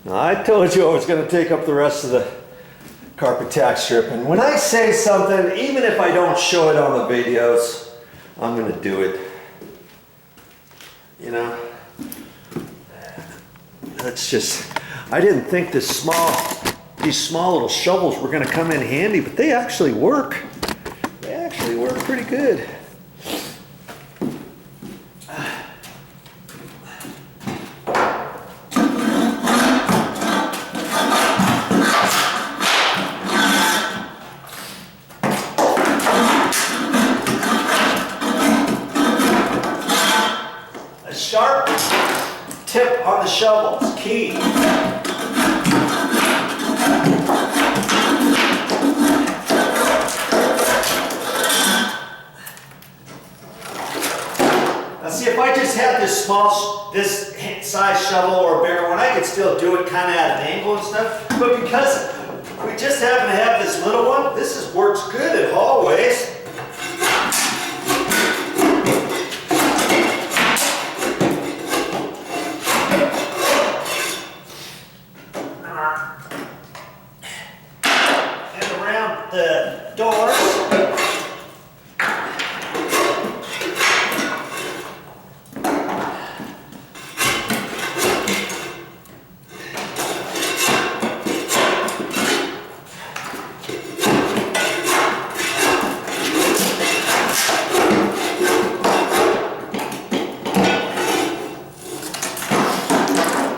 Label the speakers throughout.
Speaker 1: Now, I told you I was going to take up the rest of the carpet tack strip, and when I say something, even if I don't show it on the videos, I'm going to do it. You know, that's just, I didn't think these small little shovels were going to come in handy, but they actually work. They actually work pretty good. A sharp tip on the shovel is key. See, if I just had this size shovel or bigger one, I could still do it kind of at an angle and stuff. But because we just happen to have this little one, this works good in hallways. And around the doors.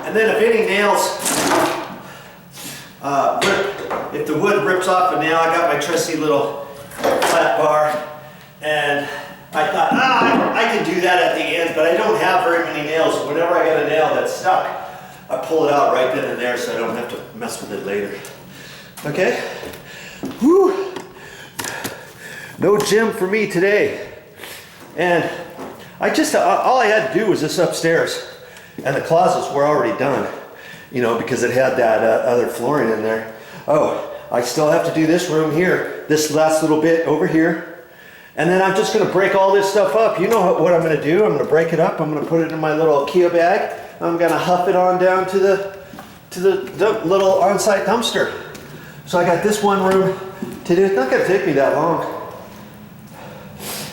Speaker 1: And then if any nails if the wood rips off a nail, I got my trusty little flat bar, and I thought, I can do that at the end, but I don't have very many nails. Whenever I get a nail that's stuck, I pull it out right then and there so I don't have to mess with it later. Okay? Whew. No gym for me today. And all I had to do was this upstairs. And the closets were already done, you know, because it had that other flooring in there. Oh, I still have to do this room here, this last little bit over here. And then I'm just going to break all this stuff up. You know what I'm going to do? I'm going to break it up. I'm going to put it in my little IKEA bag. I'm going to huff it on down to the little on-site dumpster. So I got this one room to do. It's not going to take me that long.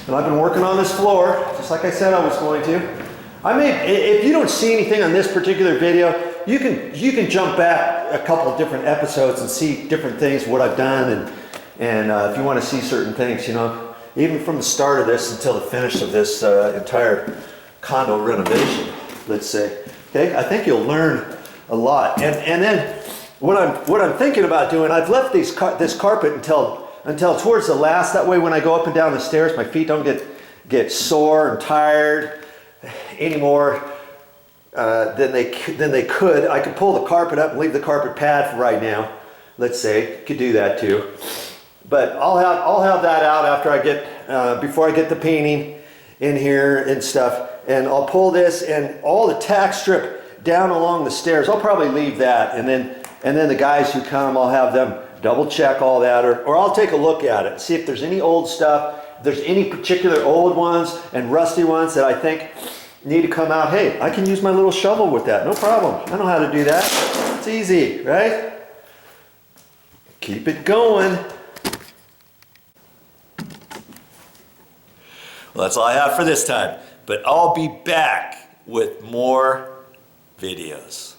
Speaker 1: And I've been working on this floor, just like I said I was going to. If you don't see anything on this particular video, you can jump back a couple of different episodes and see different things, what I've done, and if you want to see certain things, you know, even from the start of this until the finish of this entire condo renovation, let's say. Okay, I think you'll learn a lot. And then what I'm thinking about doing, I've left this carpet until towards the last. That way, when I go up and down the stairs, my feet don't get sore and tired anymore than they could. I could pull the carpet up and leave the carpet pad for right now. Let's say could do that too. But I'll have that out after I get before I get the painting in here and stuff. And I'll pull this and all the tack strip down along the stairs. I'll probably leave that, and then the guys who come, I'll have them double check all that, or I'll take a look at it, see if there's any old stuff. If there's any particular old ones and rusty ones that I think need to come out, hey, I can use my little shovel with that, no problem. I know how to do that. It's easy, right? Keep it going. Well, that's all I have for this time, but I'll be back with more videos.